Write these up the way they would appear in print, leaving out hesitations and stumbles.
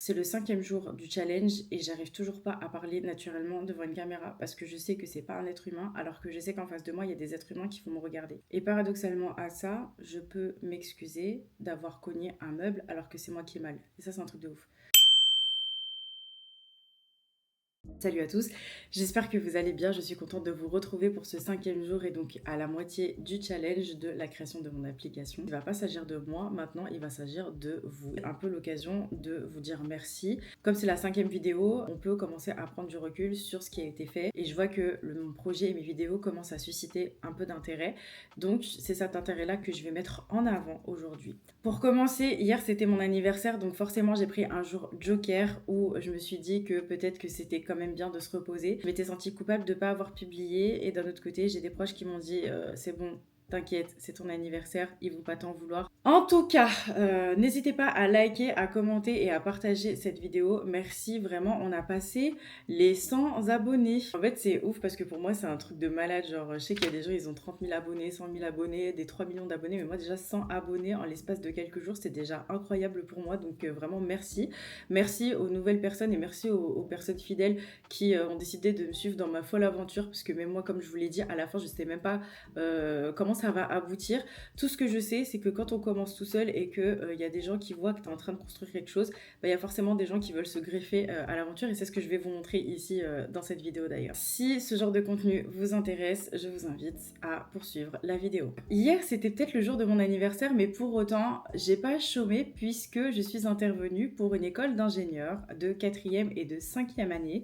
C'est le 5e jour du challenge et j'arrive toujours pas à parler naturellement devant une caméra parce que je sais que c'est pas un être humain alors que je sais qu'en face de moi il y a des êtres humains qui vont me regarder. Et paradoxalement à ça, je peux m'excuser d'avoir cogné un meuble alors que c'est moi qui ai mal. Et ça c'est un truc de ouf. Salut à tous, j'espère que vous allez bien, je suis contente de vous retrouver pour ce 5e jour et donc à la moitié du challenge de la création de mon application. Il ne va pas s'agir de moi maintenant, il va s'agir de vous. Un peu l'occasion de vous dire merci. Comme c'est la 5e vidéo, on peut commencer à prendre du recul sur ce qui a été fait et je vois que mon projet et mes vidéos commencent à susciter un peu d'intérêt. Donc c'est cet intérêt-là que je vais mettre en avant aujourd'hui. Pour commencer, hier c'était mon anniversaire, donc forcément j'ai pris un jour joker où je me suis dit que peut-être que c'était quand même bien de se reposer. Je m'étais sentie coupable de ne pas avoir publié et d'un autre côté j'ai des proches qui m'ont dit c'est bon, t'inquiète, c'est ton anniversaire, ils vont pas t'en vouloir. En tout cas, n'hésitez pas à liker, à commenter et à partager cette vidéo. Merci, vraiment, on a passé les 100 abonnés. En fait, c'est ouf parce que pour moi, c'est un truc de malade. Genre, je sais qu'il y a des gens, ils ont 30 000 abonnés, 100 000 abonnés, des 3 millions d'abonnés. Mais moi, déjà, 100 abonnés en l'espace de quelques jours, c'est déjà incroyable pour moi. Donc, vraiment, merci. Merci aux nouvelles personnes et merci aux personnes fidèles qui ont décidé de me suivre dans ma folle aventure. Parce que même moi, comme je vous l'ai dit, à la fin, je ne sais même pas comment ça va aboutir. Tout ce que je sais, c'est que quand on commence tout seul et qu'il y a des gens qui voient que tu es en train de construire quelque chose, il y a forcément des gens qui veulent se greffer à l'aventure et c'est ce que je vais vous montrer ici dans cette vidéo d'ailleurs. Si ce genre de contenu vous intéresse, je vous invite à poursuivre la vidéo. Hier, c'était peut-être le jour de mon anniversaire, mais pour autant, j'ai pas chômé puisque je suis intervenue pour une école d'ingénieurs de 4e et de 5e année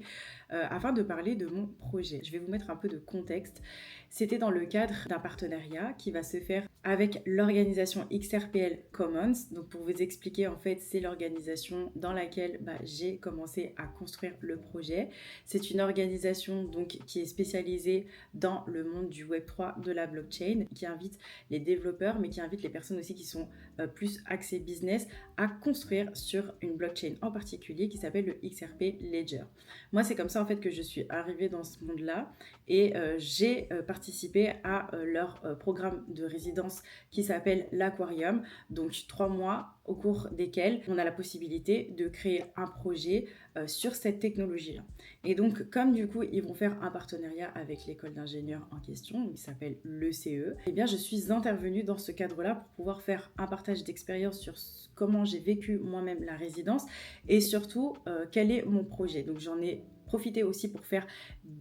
afin de parler de mon projet. Je vais vous mettre un peu de contexte. C'était dans le cadre d'un partenariat qui va se faire avec l'organisation XRPL Commons. Donc pour vous expliquer, en fait, c'est l'organisation dans laquelle j'ai commencé à construire le projet. C'est une organisation donc qui est spécialisée dans le monde du Web3, de la blockchain, qui invite les développeurs, mais qui invite les personnes aussi qui sont plus axées business à construire sur une blockchain en particulier qui s'appelle le XRP Ledger. Moi, c'est comme ça en fait que je suis arrivée dans ce monde-là et j'ai participé à leur programme de résidence qui s'appelle l'Aquarium. Donc 3 mois au cours desquels on a la possibilité de créer un projet sur cette technologie-là. Et donc comme du coup ils vont faire un partenariat avec l'école d'ingénieurs en question, qui s'appelle l'ECE, eh bien je suis intervenue dans ce cadre-là pour pouvoir faire un partage d'expérience sur comment j'ai vécu moi-même la résidence et surtout quel est mon projet. Donc j'en ai profité aussi pour faire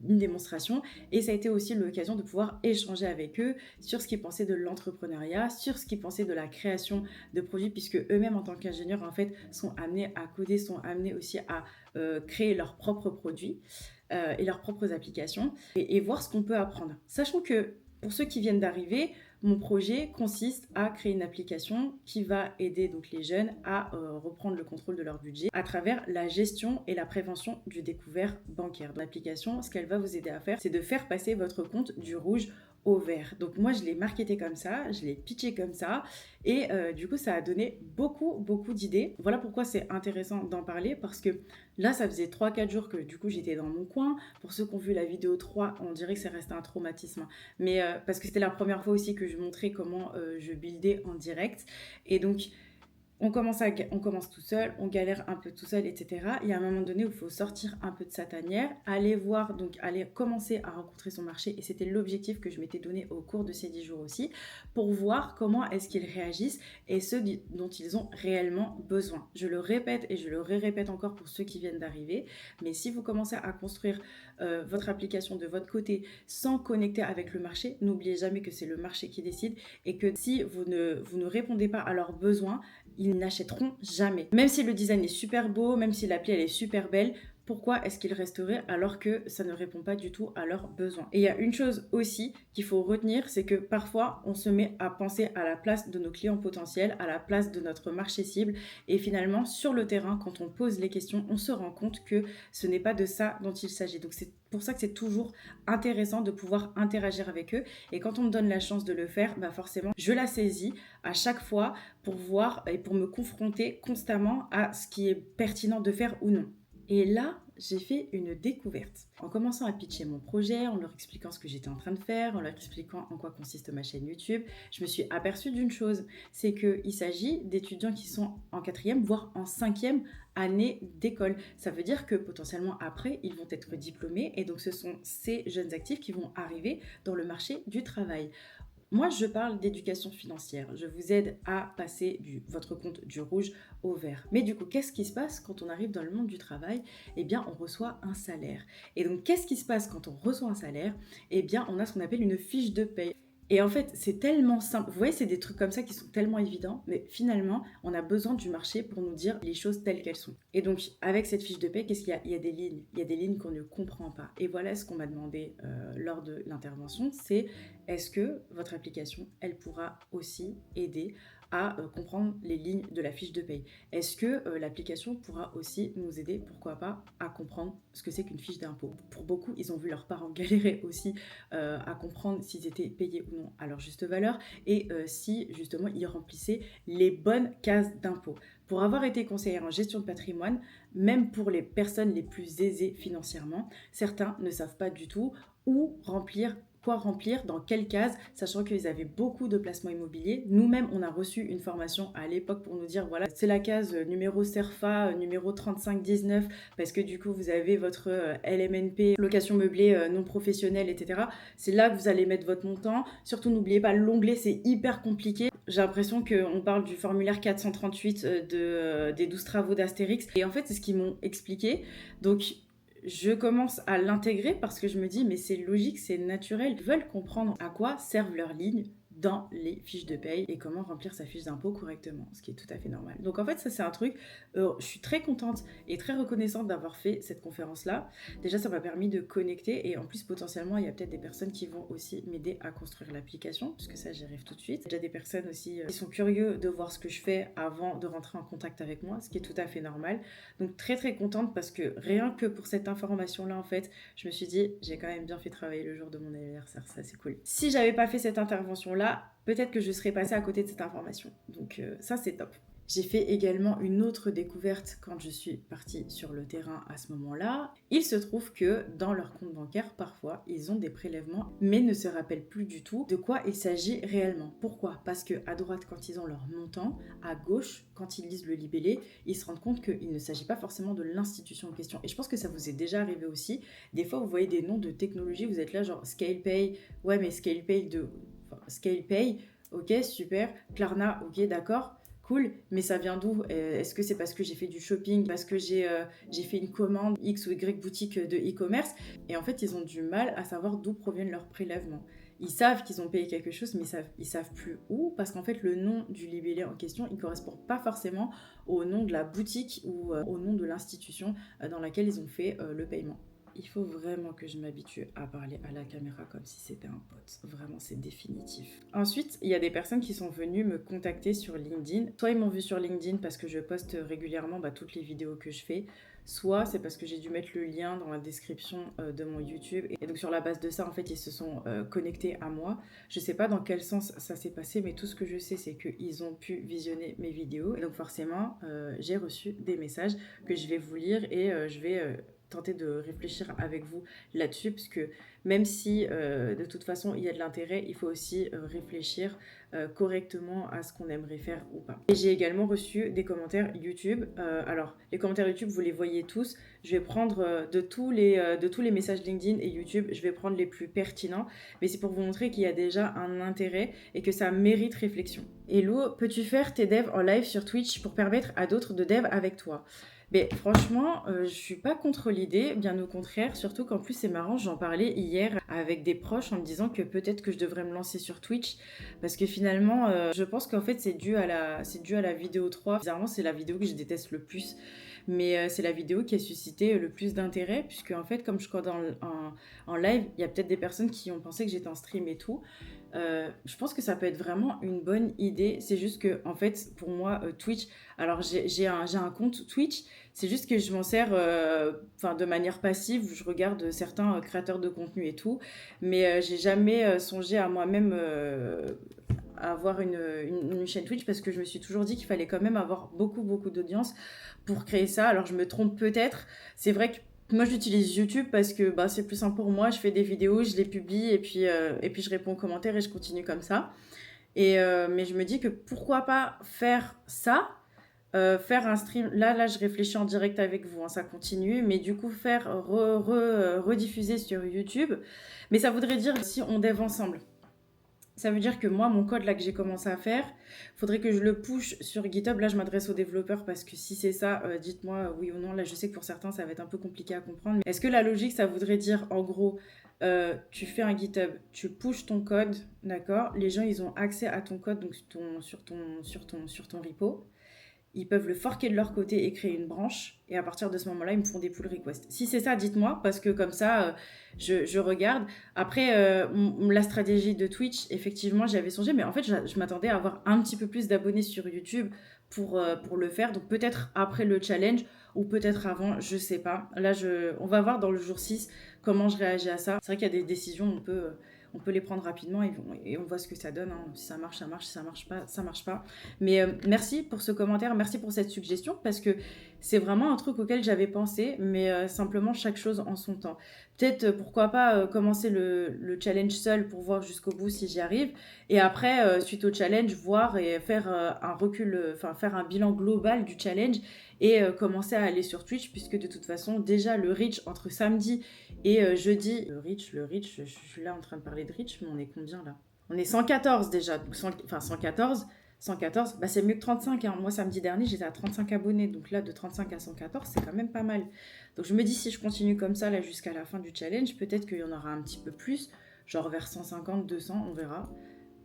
une démonstration et ça a été aussi l'occasion de pouvoir échanger avec eux sur ce qu'ils pensaient de l'entrepreneuriat, sur ce qu'ils pensaient de la création de produits puisque eux-mêmes en tant qu'ingénieurs en fait sont amenés à coder, sont amenés aussi à créer leurs propres produits et leurs propres applications et voir ce qu'on peut apprendre. Sachant que pour ceux qui viennent d'arriver, mon projet consiste à créer une application qui va aider donc les jeunes à reprendre le contrôle de leur budget à travers la gestion et la prévention du découvert bancaire. L'application, ce qu'elle va vous aider à faire, c'est de faire passer votre compte du rouge au vert. Donc moi, je l'ai marketé comme ça, je l'ai pitché comme ça et du coup, ça a donné beaucoup d'idées. Voilà pourquoi c'est intéressant d'en parler parce que là, ça faisait 3-4 jours que du coup, j'étais dans mon coin. Pour ceux qui ont vu la vidéo 3, on dirait que c'est resté un traumatisme. Mais parce que c'était la première fois aussi que je montrais comment je buildais en direct. Et donc, on commence tout seul, on galère un peu tout seul, etc. Il y a un moment donné où il faut sortir un peu de sa tanière, aller voir, donc aller commencer à rencontrer son marché. Et c'était l'objectif que je m'étais donné au cours de ces 10 jours aussi, pour voir comment est-ce qu'ils réagissent et ce dont ils ont réellement besoin. Je le répète et je le répète encore pour ceux qui viennent d'arriver, mais si vous commencez à construire votre application de votre côté sans connecter avec le marché, n'oubliez jamais que c'est le marché qui décide et que si vous ne répondez pas à leurs besoins, ils n'achèteront jamais. Même si le design est super beau, même si l'appli elle est super belle, pourquoi est-ce qu'ils resteraient alors que ça ne répond pas du tout à leurs besoins? Et il y a une chose aussi qu'il faut retenir, c'est que parfois on se met à penser à la place de nos clients potentiels, à la place de notre marché cible et finalement sur le terrain, quand on pose les questions, on se rend compte que ce n'est pas de ça dont il s'agit. Donc c'est pour ça que c'est toujours intéressant de pouvoir interagir avec eux et quand on me donne la chance de le faire, forcément je la saisis à chaque fois pour voir et pour me confronter constamment à ce qui est pertinent de faire ou non. Et là, j'ai fait une découverte. En commençant à pitcher mon projet, en leur expliquant ce que j'étais en train de faire, en leur expliquant en quoi consiste ma chaîne YouTube, je me suis aperçue d'une chose, c'est qu'il s'agit d'étudiants qui sont en 4e, voire en 5e année d'école. Ça veut dire que potentiellement après, ils vont être diplômés et donc ce sont ces jeunes actifs qui vont arriver dans le marché du travail. Moi, je parle d'éducation financière. Je vous aide à passer votre compte du rouge au vert. Mais du coup, qu'est-ce qui se passe quand on arrive dans le monde du travail? Eh bien, on reçoit un salaire. Et donc, qu'est-ce qui se passe quand on reçoit un salaire? Eh bien, on a ce qu'on appelle une fiche de paye. Et en fait, c'est tellement simple. Vous voyez, c'est des trucs comme ça qui sont tellement évidents, mais finalement, on a besoin du marché pour nous dire les choses telles qu'elles sont. Et donc, avec cette fiche de paie, qu'est-ce qu'il y a? Il y a des lignes. Il y a des lignes qu'on ne comprend pas. Et voilà ce qu'on m'a demandé lors de l'intervention, c'est est-ce que votre application, elle pourra aussi aider à comprendre les lignes de la fiche de paye? Est-ce que l'application pourra aussi nous aider, pourquoi pas, à comprendre ce que c'est qu'une fiche d'impôt? Pour beaucoup, ils ont vu leurs parents galérer aussi à comprendre s'ils étaient payés ou non à leur juste valeur et si justement ils remplissaient les bonnes cases d'impôt. Pour avoir été conseillère en gestion de patrimoine, même pour les personnes les plus aisées financièrement, certains ne savent pas du tout où remplir, quoi remplir, dans quelle case, sachant qu'ils avaient beaucoup de placements immobiliers. Nous-mêmes, on a reçu une formation à l'époque pour nous dire, voilà, c'est la case numéro CERFA, numéro 3519, parce que du coup, vous avez votre LMNP, location meublée non professionnelle, etc. C'est là que vous allez mettre votre montant. Surtout, n'oubliez pas, l'onglet, c'est hyper compliqué. J'ai l'impression qu'on parle du formulaire 438 des 12 travaux d'Astérix. Et en fait, c'est ce qu'ils m'ont expliqué. Donc, je commence à l'intégrer parce que je me dis, mais c'est logique, c'est naturel. Ils veulent comprendre à quoi servent leurs lignes dans les fiches de paye et comment remplir sa fiche d'impôt correctement, ce qui est tout à fait normal. Donc en fait, ça c'est un truc, je suis très contente et très reconnaissante d'avoir fait cette conférence-là. Déjà, ça m'a permis de connecter et en plus, potentiellement, il y a peut-être des personnes qui vont aussi m'aider à construire l'application, puisque ça, j'y arrive tout de suite. Il y a déjà des personnes aussi qui sont curieux de voir ce que je fais avant de rentrer en contact avec moi, ce qui est tout à fait normal. Donc très très contente parce que rien que pour cette information-là, en fait, je me suis dit, j'ai quand même bien fait travailler le jour de mon anniversaire, ça c'est cool. Si j'avais pas fait cette intervention-là, peut-être que je serais passée à côté de cette information. Donc ça, c'est top. J'ai fait également une autre découverte quand je suis partie sur le terrain à ce moment-là. Il se trouve que dans leur compte bancaire, parfois, ils ont des prélèvements, mais ne se rappellent plus du tout de quoi il s'agit réellement. Pourquoi? Parce qu'à droite, quand ils ont leur montant, à gauche, quand ils lisent le libellé, ils se rendent compte qu'il ne s'agit pas forcément de l'institution en question. Et je pense que ça vous est déjà arrivé aussi. Des fois, vous voyez des noms de technologies, vous êtes là genre ScalePay, ouais mais ScalePay ScalePay, ok, super. Klarna, ok, d'accord, cool. Mais ça vient d'où? Est-ce que c'est parce que j'ai fait du shopping, parce que j'ai fait une commande X ou Y boutique de e-commerce? Et en fait, ils ont du mal à savoir d'où proviennent leurs prélèvements. Ils savent qu'ils ont payé quelque chose, mais ils savent plus où, parce qu'en fait, le nom du libellé en question, il ne correspond pas forcément au nom de la boutique ou au nom de l'institution dans laquelle ils ont fait le paiement. Il faut vraiment que je m'habitue à parler à la caméra comme si c'était un pote. Vraiment, c'est définitif. Ensuite, il y a des personnes qui sont venues me contacter sur LinkedIn. Soit ils m'ont vu sur LinkedIn parce que je poste régulièrement toutes les vidéos que je fais, soit c'est parce que j'ai dû mettre le lien dans la description de mon YouTube. Et donc sur la base de ça, en fait, ils se sont connectés à moi. Je sais pas dans quel sens ça s'est passé, mais tout ce que je sais, c'est qu'ils ont pu visionner mes vidéos. Et donc forcément, j'ai reçu des messages que je vais vous lire et je vais tenter de réfléchir avec vous là-dessus, parce que même si de toute façon il y a de l'intérêt, il faut aussi réfléchir correctement à ce qu'on aimerait faire ou pas. Et j'ai également reçu des commentaires YouTube. Alors, les commentaires YouTube, vous les voyez tous. Je vais prendre de tous les messages LinkedIn et YouTube, je vais prendre les plus pertinents, mais c'est pour vous montrer qu'il y a déjà un intérêt et que ça mérite réflexion. Hello, peux-tu faire tes devs en live sur Twitch pour permettre à d'autres de dev avec toi? Mais franchement, je suis pas contre l'idée, bien au contraire, surtout qu'en plus c'est marrant, j'en parlais hier avec des proches en me disant que peut-être que je devrais me lancer sur Twitch, parce que finalement, je pense qu'en fait c'est dû à la vidéo 3. Bizarrement, c'est la vidéo que je déteste le plus, mais c'est la vidéo qui a suscité le plus d'intérêt, puisque en fait, comme je code en live, il y a peut-être des personnes qui ont pensé que j'étais en stream et tout. Je pense que ça peut être vraiment une bonne idée. C'est juste que, en fait, pour moi, Twitch, alors j'ai un compte Twitch, c'est juste que je m'en sers de manière passive. Je regarde certains créateurs de contenu et tout, mais j'ai jamais songé à moi-même à avoir une chaîne Twitch parce que je me suis toujours dit qu'il fallait quand même avoir beaucoup d'audience pour créer ça. Alors je me trompe peut-être. C'est vrai que moi j'utilise YouTube parce que bah, c'est plus simple pour moi. Je fais des vidéos, je les publie et puis je réponds aux commentaires et je continue comme ça. Mais je me dis que pourquoi pas faire ça, faire un stream. Là, je réfléchis en direct avec vous, hein, ça continue. Mais du coup, faire rediffuser sur YouTube. Mais ça voudrait dire si on dev ensemble. Ça veut dire que moi, mon code là que j'ai commencé à faire, faudrait que je le push sur GitHub. Là, je m'adresse aux développeurs parce que si c'est ça, dites-moi oui ou non. Là, je sais que pour certains, ça va être un peu compliqué à comprendre. Mais est-ce que la logique, ça voudrait dire en gros, tu fais un GitHub, tu pushes ton code, d'accord? Les gens, ils ont accès à ton code donc sur ton repo. Ils peuvent le forker de leur côté et créer une branche. Et à partir de ce moment-là, ils me font des pull requests. Si c'est ça, dites-moi, parce que comme ça, je regarde. Après, la stratégie de Twitch, effectivement, j'y avais songé. Mais en fait, je m'attendais à avoir un petit peu plus d'abonnés sur YouTube pour le faire. Donc peut-être après le challenge ou peut-être avant, je sais pas. Là, on va voir dans le jour 6 comment je réagis à ça. C'est vrai qu'il y a des décisions, on peut les prendre rapidement et on voit ce que ça donne. Hein. Si ça marche, ça marche. Si ça marche pas, ça marche pas. Mais merci pour ce commentaire, merci pour cette suggestion parce que c'est vraiment un truc auquel j'avais pensé, mais simplement chaque chose en son temps. Peut-être, pourquoi pas commencer le challenge seul pour voir jusqu'au bout si j'y arrive. Et après, suite au challenge, voir et faire un recul, faire un bilan global du challenge et commencer à aller sur Twitch puisque de toute façon, déjà le reach entre samedi et jeudi, le reach, je suis là en train de parler de reach, mais on est combien là? On est 114 déjà, donc 114, bah c'est mieux que 35. Hein. Moi, samedi dernier, j'étais à 35 abonnés, donc là, de 35 à 114, c'est quand même pas mal. Donc je me dis, si je continue comme ça, là, jusqu'à la fin du challenge, peut-être qu'il y en aura un petit peu plus, genre vers 150, 200, on verra.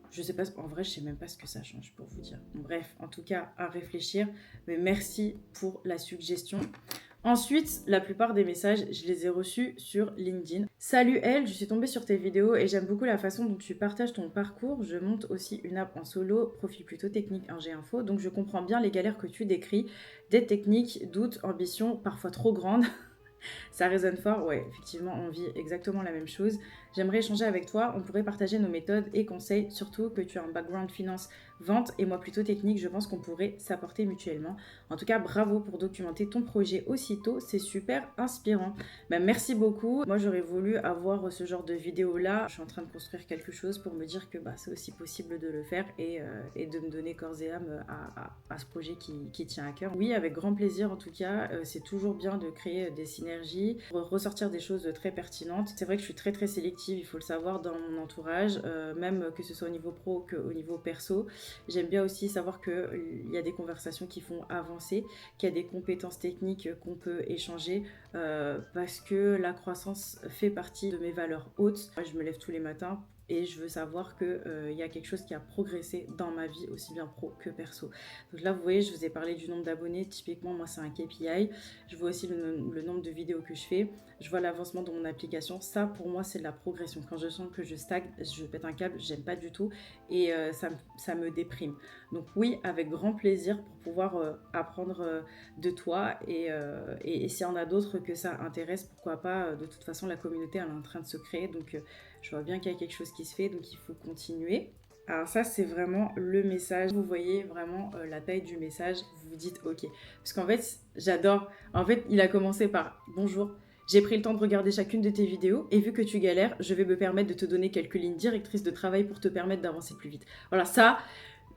Je sais pas, en vrai, je sais même pas ce que ça change pour vous dire. Bref, en tout cas, à réfléchir, mais merci pour la suggestion. Ensuite, la plupart des messages, je les ai reçus sur LinkedIn. Salut Elle, je suis tombée sur tes vidéos et j'aime beaucoup la façon dont tu partages ton parcours. Je monte aussi une app en solo, profil plutôt technique, ingé info, donc je comprends bien les galères que tu décris, des techniques, doutes, ambitions, parfois trop grandes. Ça résonne fort, ouais, effectivement, on vit exactement la même chose. J'aimerais échanger avec toi, on pourrait partager nos méthodes et conseils, surtout que tu as un background finance, vente et moi plutôt technique, je pense qu'on pourrait s'apporter mutuellement. En tout cas, bravo pour documenter ton projet aussitôt, c'est super inspirant. Bah, merci beaucoup. Moi, j'aurais voulu avoir ce genre de vidéo-là. Je suis en train de construire quelque chose pour me dire que c'est aussi possible de le faire et de me donner corps et âme à ce projet qui tient à cœur. Oui, avec grand plaisir en tout cas, c'est toujours bien de créer des synergies, ressortir des choses très pertinentes. C'est vrai que je suis très sélective, il faut le savoir, dans mon entourage, même que ce soit au niveau pro qu'au niveau perso. J'aime bien aussi savoir qu'il y a des conversations qui font avancer, qu'il y a des compétences techniques qu'on peut échanger parce que la croissance fait partie de mes valeurs hautes. Moi, je me lève tous les matins et je veux savoir qu'il y a quelque chose qui a progressé dans ma vie, aussi bien pro que perso. Donc là, vous voyez, je vous ai parlé du nombre d'abonnés. Typiquement, moi, c'est un KPI. Je vois aussi le nombre de vidéos que je fais. Je vois l'avancement de mon application. Ça, pour moi, c'est de la progression. Quand je sens que je stagne, je pète un câble, j'aime pas du tout. Et ça me déprime. Donc oui, avec grand plaisir pour pouvoir apprendre de toi. Et s'il y en a d'autres que ça intéresse, pourquoi pas. De toute façon, la communauté, elle est en train de se créer. Donc je vois bien qu'il y a quelque chose qui se fait. Donc il faut continuer. Alors ça, c'est vraiment le message. Vous voyez vraiment la taille du message. Vous vous dites ok. Parce qu'en fait, j'adore. En fait, il a commencé par bonjour. J'ai pris le temps de regarder chacune de tes vidéos et vu que tu galères, je vais me permettre de te donner quelques lignes directrices de travail pour te permettre d'avancer plus vite. Voilà, ça,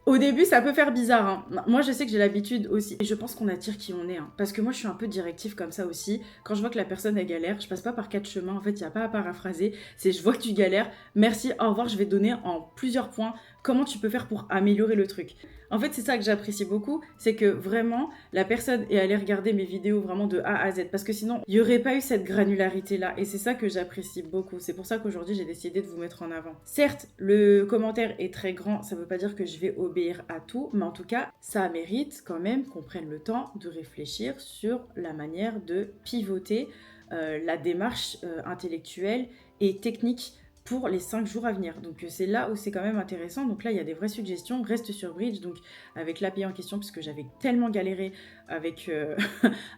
au début, ça peut faire bizarre. Hein. Moi, je sais que j'ai l'habitude aussi. Et je pense qu'on attire qui on est. Hein. Parce que moi, je suis un peu directive comme ça aussi. Quand je vois que la personne, elle galère, je passe pas par 4 chemins. En fait, il n'y a pas à paraphraser. C'est je vois que tu galères. Merci, au revoir. Je vais te donner en plusieurs points comment tu peux faire pour améliorer le truc. En fait, c'est ça que j'apprécie beaucoup. C'est que vraiment, la personne est allée regarder mes vidéos vraiment de A à Z. Parce que sinon, il n'y aurait pas eu cette granularité-là. Et c'est ça que j'apprécie beaucoup. C'est pour ça qu'aujourd'hui, j'ai décidé de vous mettre en avant. Certes, le commentaire est très grand. Ça ne veut pas dire que je vais obéir à tout. Mais en tout cas, ça mérite quand même qu'on prenne le temps de réfléchir sur la manière de pivoter la démarche intellectuelle et technique pour les 5 jours à venir. Donc c'est là où c'est quand même intéressant. Donc là, il y a des vraies suggestions. Reste sur Bridge, donc avec l'API en question, puisque j'avais tellement galéré avec,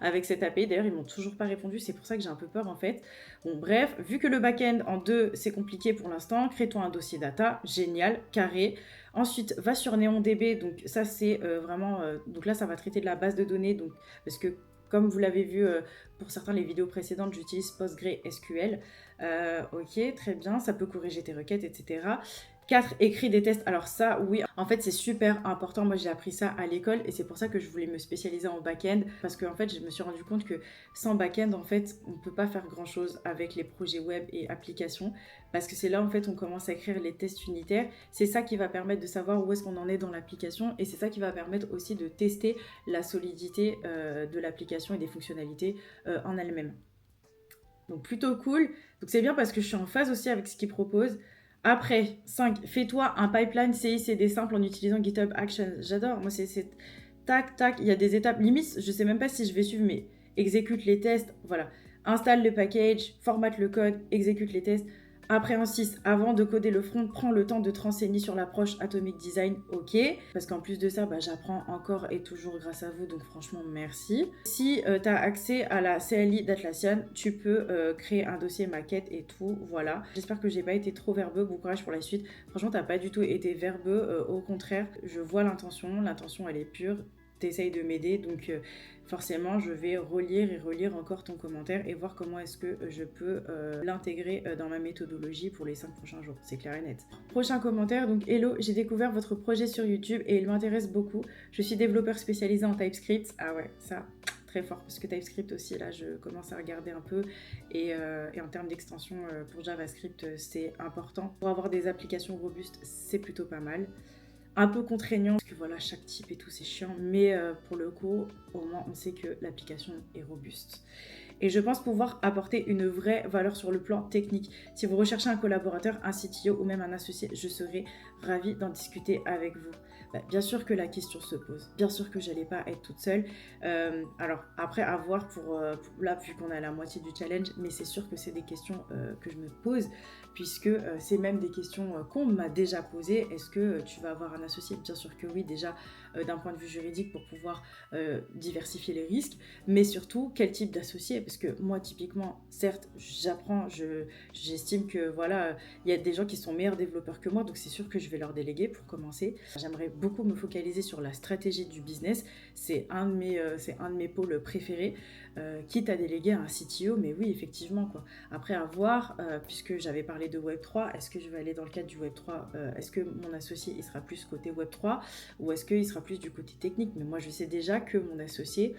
avec cette API. D'ailleurs, ils m'ont toujours pas répondu. C'est pour ça que j'ai un peu peur en fait. Bon, bref, vu que le back-end en 2, c'est compliqué pour l'instant, crée-toi un dossier data. Génial, carré. Ensuite, va sur NeonDB, donc ça c'est vraiment, donc là ça va traiter de la base de données, donc, parce que comme vous l'avez vu pour certains les vidéos précédentes, j'utilise PostgreSQL. Ok, très bien, ça peut corriger tes requêtes, etc. 4, écrit des tests. Alors ça, oui, en fait, c'est super important. Moi, j'ai appris ça à l'école et c'est pour ça que je voulais me spécialiser en back-end parce que en fait, je me suis rendu compte que sans back-end, en fait, on ne peut pas faire grand-chose avec les projets web et applications parce que c'est là, en fait, on commence à écrire les tests unitaires. C'est ça qui va permettre de savoir où est-ce qu'on en est dans l'application et c'est ça qui va permettre aussi de tester la solidité de l'application et des fonctionnalités en elles-mêmes. Donc plutôt cool. Donc c'est bien parce que je suis en phase aussi avec ce qu'ils proposent. Après, 5, fais-toi un pipeline CI/CD simple en utilisant GitHub Actions. J'adore. Moi, c'est tac, tac. Il y a des étapes. Limite, je sais même pas si je vais suivre, mais exécute les tests. Voilà. Installe le package, formate le code, exécute les tests. Après, en 6, avant de coder le front, prends le temps de te renseigner sur l'approche Atomic Design, ok. Parce qu'en plus de ça, j'apprends encore et toujours grâce à vous, donc franchement, merci. Si tu as accès à la CLI d'Atlassian, tu peux créer un dossier maquette et tout, voilà. J'espère que j'ai pas été trop verbeux, bon courage pour la suite. Franchement, t'as pas du tout été verbeux, au contraire, je vois l'intention elle est pure. T'essayes de m'aider, donc forcément je vais relire et relire encore ton commentaire et voir comment est-ce que je peux l'intégrer dans ma méthodologie pour les 5 prochains jours, c'est clair et net. Prochain commentaire, donc hello, j'ai découvert votre projet sur YouTube et il m'intéresse beaucoup. Je suis développeur spécialisé en TypeScript. Ah ouais, ça, très fort, parce que TypeScript aussi, là, je commence à regarder un peu. Et en termes d'extension pour JavaScript, c'est important. Pour avoir des applications robustes, c'est plutôt pas mal. Un peu contraignant, parce que voilà, chaque type et tout, c'est chiant. Mais pour le coup, au moins, on sait que l'application est robuste. Et je pense pouvoir apporter une vraie valeur sur le plan technique. Si vous recherchez un collaborateur, un CTO ou même un associé, je serai ravie d'en discuter avec vous. Bien sûr que la question se pose, bien sûr que j'allais pas être toute seule. Alors après, à voir pour là, vu qu'on est à la moitié du challenge, mais c'est sûr que c'est des questions que je me pose, puisque c'est même des questions qu'on m'a déjà posées. Est-ce que tu vas avoir un associé? Bien sûr que oui, déjà d'un point de vue juridique pour pouvoir diversifier les risques, mais surtout quel type d'associé, parce que moi typiquement, certes, j'apprends, j'estime que voilà, il y a des gens qui sont meilleurs développeurs que moi, donc c'est sûr que je vais leur déléguer pour commencer. J'aimerais beaucoup me focaliser sur la stratégie du business, c'est un de mes pôles préférés, quitte à déléguer à un CTO, mais oui, effectivement, quoi. Après, à voir, puisque j'avais parlé de Web3, est-ce que je vais aller dans le cadre du Web3, est-ce que mon associé, il sera plus côté Web3, ou est-ce qu'il sera plus du côté technique? Mais moi, je sais déjà que mon associé,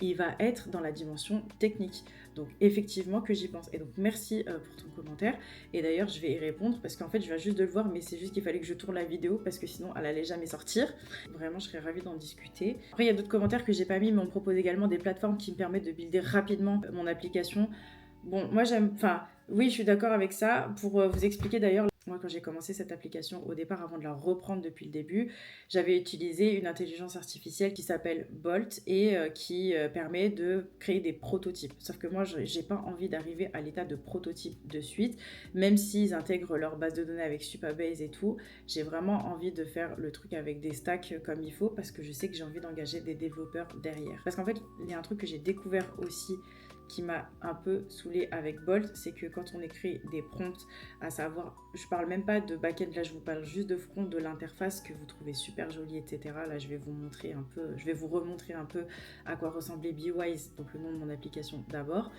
il va être dans la dimension technique. Donc effectivement que j'y pense. Et donc merci pour ton commentaire. Et d'ailleurs je vais y répondre parce qu'en fait je viens juste de le voir, mais c'est juste qu'il fallait que je tourne la vidéo parce que sinon elle allait jamais sortir. Vraiment je serais ravie d'en discuter. Après il y a d'autres commentaires que j'ai pas mis, mais on me propose également des plateformes qui me permettent de builder rapidement mon application. Bon, moi j'aime... Enfin, oui, je suis d'accord avec ça. Pour vous expliquer d'ailleurs, moi quand j'ai commencé cette application au départ, avant de la reprendre depuis le début, j'avais utilisé une intelligence artificielle qui s'appelle Bolt et qui permet de créer des prototypes. Sauf que moi, j'ai pas envie d'arriver à l'état de prototype de suite, même s'ils intègrent leur base de données avec Supabase et tout. J'ai vraiment envie de faire le truc avec des stacks comme il faut parce que je sais que j'ai envie d'engager des développeurs derrière. Parce qu'en fait, il y a un truc que j'ai découvert aussi qui m'a un peu saoulée avec Bolt, c'est que quand on écrit des prompts, à savoir, je parle même pas de back-end, là je vous parle juste de front, de l'interface que vous trouvez super jolie, etc. Là je vais vous montrer un peu, je vais vous remontrer un peu à quoi ressemblait BeWise, donc le nom de mon application d'abord.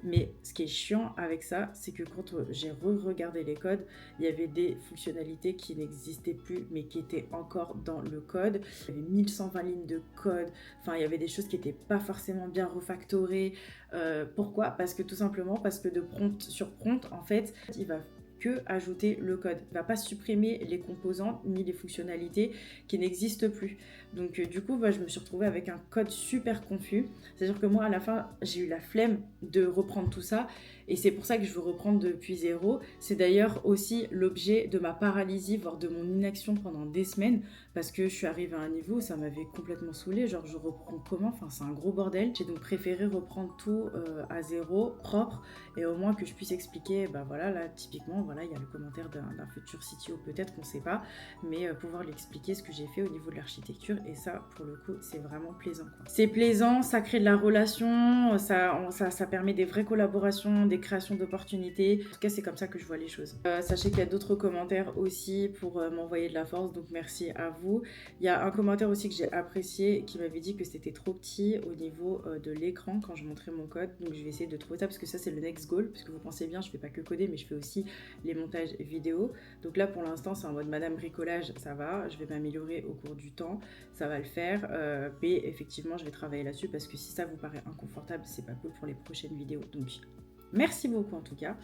Mais ce qui est chiant avec ça, c'est que quand j'ai re-regardé les codes, il y avait des fonctionnalités qui n'existaient plus, mais qui étaient encore dans le code. Il y avait 1120 lignes de code, enfin il y avait des choses qui n'étaient pas forcément bien refactorées. Pourquoi? Parce que tout simplement, parce que de prompt sur prompt, en fait, il va que ajouter le code. Il ne va pas supprimer les composantes ni les fonctionnalités qui n'existent plus. Donc du coup, je me suis retrouvée avec un code super confus. C'est-à-dire que moi, à la fin, j'ai eu la flemme de reprendre tout ça. Et c'est pour ça que je veux reprendre depuis zéro. C'est d'ailleurs aussi l'objet de ma paralysie, voire de mon inaction pendant des semaines. Parce que je suis arrivée à un niveau où ça m'avait complètement saoulée. Genre, je reprends comment? Enfin, c'est un gros bordel. J'ai donc préféré reprendre tout à zéro, propre. Et au moins que je puisse expliquer, voilà, là, typiquement, voilà, il y a le commentaire d'un futur CTO peut-être, qu'on ne sait pas, mais pouvoir lui expliquer ce que j'ai fait au niveau de l'architecture, et ça, pour le coup, c'est vraiment plaisant, quoi. C'est plaisant, ça crée de la relation, ça permet des vraies collaborations, des créations d'opportunités. En tout cas, c'est comme ça que je vois les choses. Sachez qu'il y a d'autres commentaires aussi pour m'envoyer de la force, donc merci à vous. Il y a un commentaire aussi que j'ai apprécié qui m'avait dit que c'était trop petit au niveau de l'écran quand je montrais mon code, donc je vais essayer de trouver ça parce que ça c'est le next goal, parce que vous pensez bien, je fais pas que coder mais je fais aussi les montages vidéo. Donc là pour l'instant c'est en mode madame bricolage, ça va, je vais m'améliorer au cours du temps, ça va le faire, mais effectivement je vais travailler là-dessus parce que si ça vous paraît inconfortable, c'est pas cool pour les prochaines vidéos. Donc merci beaucoup en tout cas.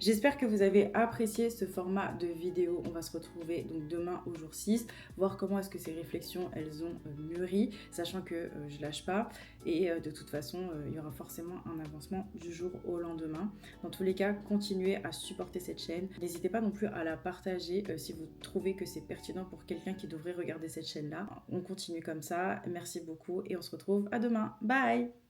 J'espère que vous avez apprécié ce format de vidéo. On va se retrouver donc demain au jour 6, voir comment est-ce que ces réflexions elles ont mûri, sachant que je lâche pas, et de toute façon il y aura forcément un avancement du jour au lendemain. Dans tous les cas, continuez à supporter cette chaîne. N'hésitez pas non plus à la partager si vous trouvez que c'est pertinent pour quelqu'un qui devrait regarder cette chaîne là. On continue comme ça, merci beaucoup et on se retrouve à demain. Bye.